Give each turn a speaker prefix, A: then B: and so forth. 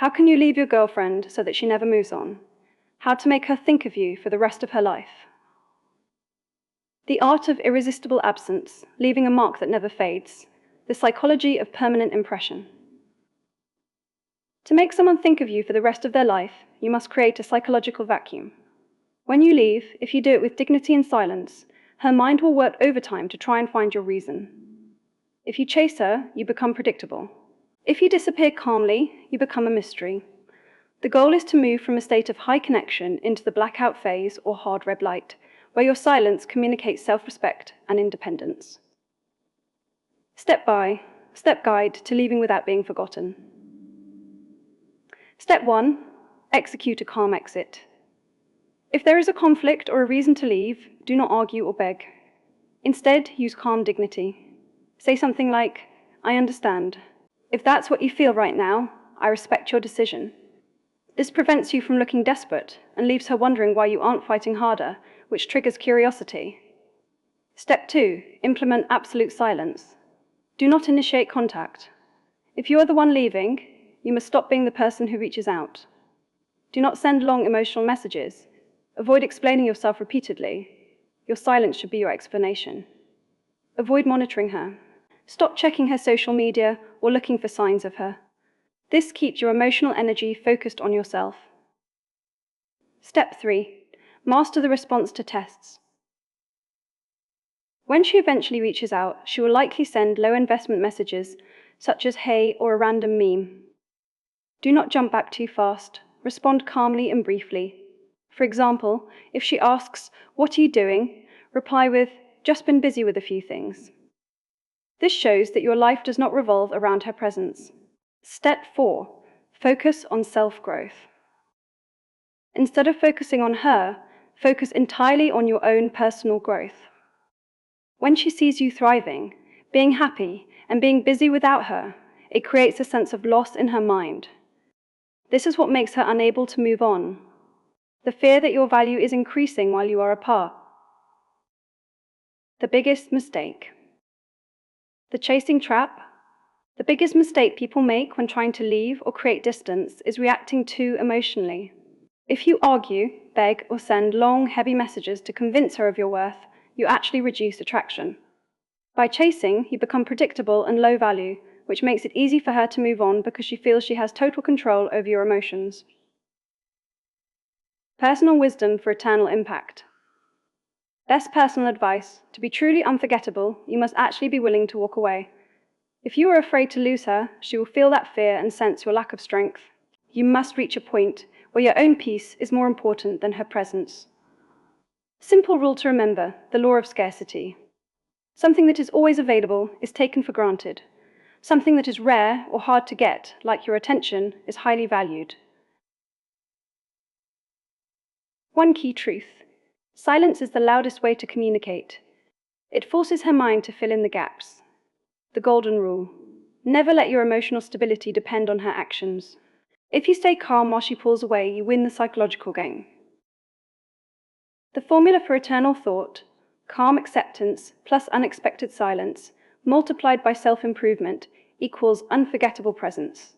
A: How can you leave your girlfriend so that she never moves on? How to make her think of you for the rest of her life. The art of irresistible absence, leaving a mark that never fades. The psychology of permanent impression. To make someone think of you for the rest of their life, you must create a psychological vacuum. When you leave, if you do it with dignity and silence, her mind will work overtime to try and find your reason. If you chase her, you become predictable. If you disappear calmly, you become a mystery. The goal is to move from a state of high connection into the blackout phase or hard red light, where your silence communicates self-respect and independence. Step guide to leaving without being forgotten. Step 1. Execute a calm exit. If there is a conflict or a reason to leave, do not argue or beg. Instead, use calm dignity. Say something like, "I understand. If that's what you feel right now, I respect your decision." This prevents you from looking desperate and leaves her wondering why you aren't fighting harder, which triggers curiosity. Step 2. Implement absolute silence. Do not initiate contact. If you are the one leaving, you must stop being the person who reaches out. Do not send long emotional messages. Avoid explaining yourself repeatedly. Your silence should be your explanation. Avoid monitoring her. Stop checking her social media or looking for signs of her. This keeps your emotional energy focused on yourself. Step 3. Master the response to tests. When she eventually reaches out, she will likely send low-investment messages, such as "hey" or a random meme. Do not jump back too fast. Respond calmly and briefly. For example, if she asks, "What are you doing?" reply with, "Just been busy with a few things." This shows that your life does not revolve around her presence. Step 4. Focus on self-growth. Instead of focusing on her, focus entirely on your own personal growth. When she sees you thriving, being happy, and being busy without her, it creates a sense of loss in her mind. This is what makes her unable to move on. The fear that your value is increasing while you are apart. The biggest mistake. The chasing trap. The biggest mistake people make when trying to leave or create distance is reacting too emotionally. If you argue, beg, or send long, heavy messages to convince her of your worth, you actually reduce attraction. By chasing, you become predictable and low value, which makes it easy for her to move on because she feels she has total control over your emotions. Personal wisdom for eternal impact. Best personal advice: to be truly unforgettable, you must actually be willing to walk away. If you are afraid to lose her, she will feel that fear and sense your lack of strength. You must reach a point where your own peace is more important than her presence. Simple rule to remember: the law of scarcity. Something that is always available is taken for granted. Something that is rare or hard to get, like your attention, is highly valued. One key truth: silence is the loudest way to communicate. It forces her mind to fill in the gaps. The golden rule: never let your emotional stability depend on her actions. If you stay calm while she pulls away, you win the psychological game. The formula for eternal thought: calm acceptance plus unexpected silence, multiplied by self-improvement, equals unforgettable presence.